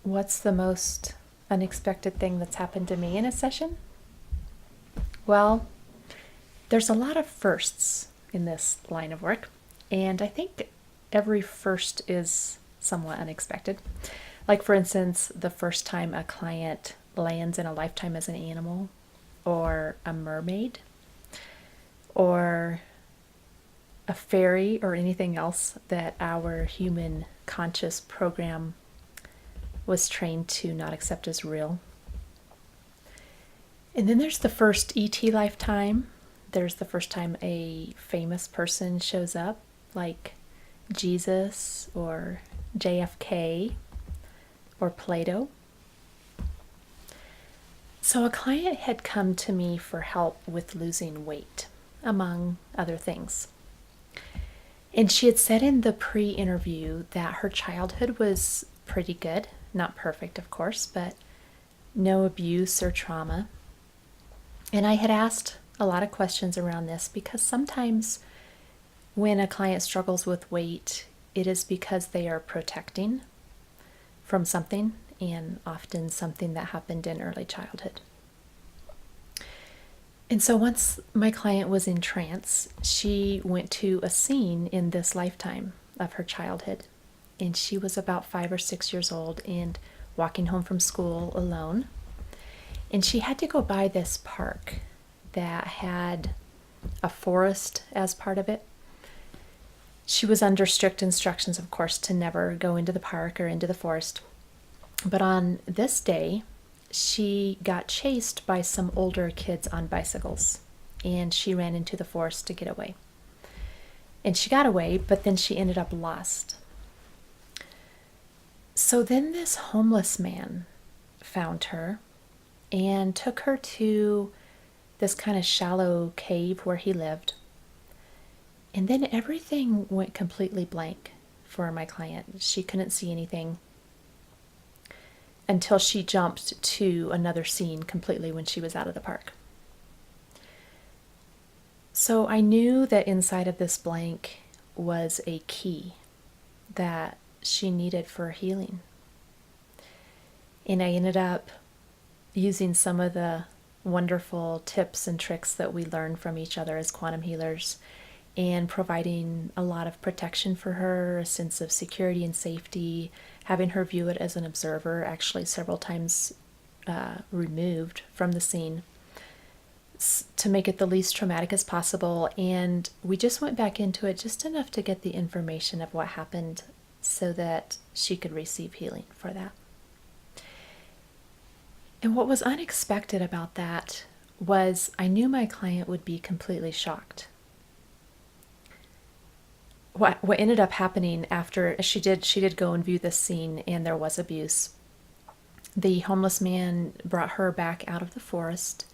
What's the most unexpected thing that's happened to me in a session? Well, there's a lot of firsts in this line of work, and I think every first is somewhat unexpected. Like, for instance, the first time a client lands in a lifetime as an animal, or a mermaid, or a fairy, or anything else that our human conscious program was trained to not accept as real. And then there's the first ET lifetime. There's the first time a famous person shows up, like Jesus or JFK or Plato. So a client had come to me for help with losing weight, among other things. And she had said in the pre-interview that her childhood was pretty good. Not perfect, of course, but no abuse or trauma. And I had asked a lot of questions around this because sometimes when a client struggles with weight, it is because they are protecting from something, and often something that happened in early childhood. And so once my client was in trance, she went to a scene in this lifetime of her childhood. And she was about 5 or 6 years old and walking home from school alone. And she had to go by this park that had a forest as part of it. She was under strict instructions, of course, to never go into the park or into the forest. But on this day, she got chased by some older kids on bicycles, and she ran into the forest to get away. And she got away, but then she ended up lost. So then this homeless man found her and took her to this kind of shallow cave where he lived. And then everything went completely blank for my client. She couldn't see anything until she jumped to another scene completely when she was out of the park. So I knew that inside of this blank was a key that she needed for healing. And I ended up using some of the wonderful tips and tricks that we learn from each other as quantum healers, and providing a lot of protection for her, a sense of security and safety, having her view it as an observer, actually several times removed from the scene to make it the least traumatic as possible. And we just went back into it just enough to get the information of what happened so that she could receive healing for that. And what was unexpected about that was I knew my client would be completely shocked. What ended up happening after she did go and view this scene, and there was abuse. The homeless man brought her back out of the forest,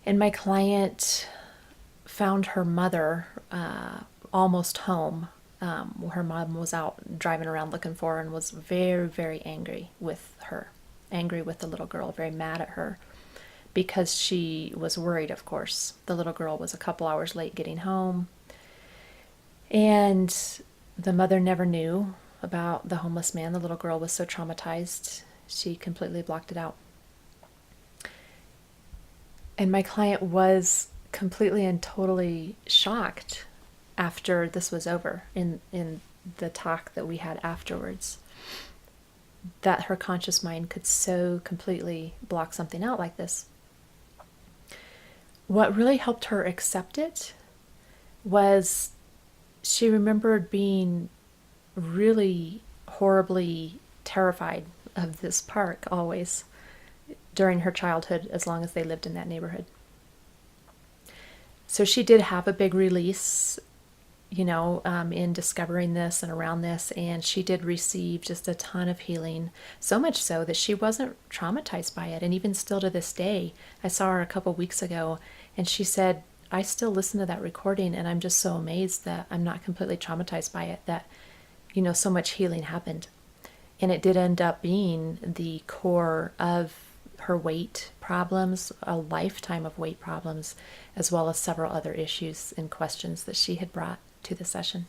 and my client found her mother almost home. Her mom was out driving around looking for her and was very, very angry with her, angry with the little girl, very mad at her because she was worried, of course. The little girl was a couple hours late getting home. And the mother never knew about the homeless man. The little girl was so traumatized, she completely blocked it out. And my client was completely and totally shocked after this was over, in the talk that we had afterwards, that her conscious mind could so completely block something out like this. What really helped her accept it was she remembered being really horribly terrified of this park always during her childhood, as long as they lived in that neighborhood. So she did have a big release, in discovering this and around this, and she did receive just a ton of healing, so much so that she wasn't traumatized by it. And even still to this day, I saw her a couple weeks ago, and she said, I still listen to that recording, and I'm just so amazed that I'm not completely traumatized by it, that, so much healing happened. And it did end up being the core of her weight problems, a lifetime of weight problems, as well as several other issues and questions that she had brought to the session.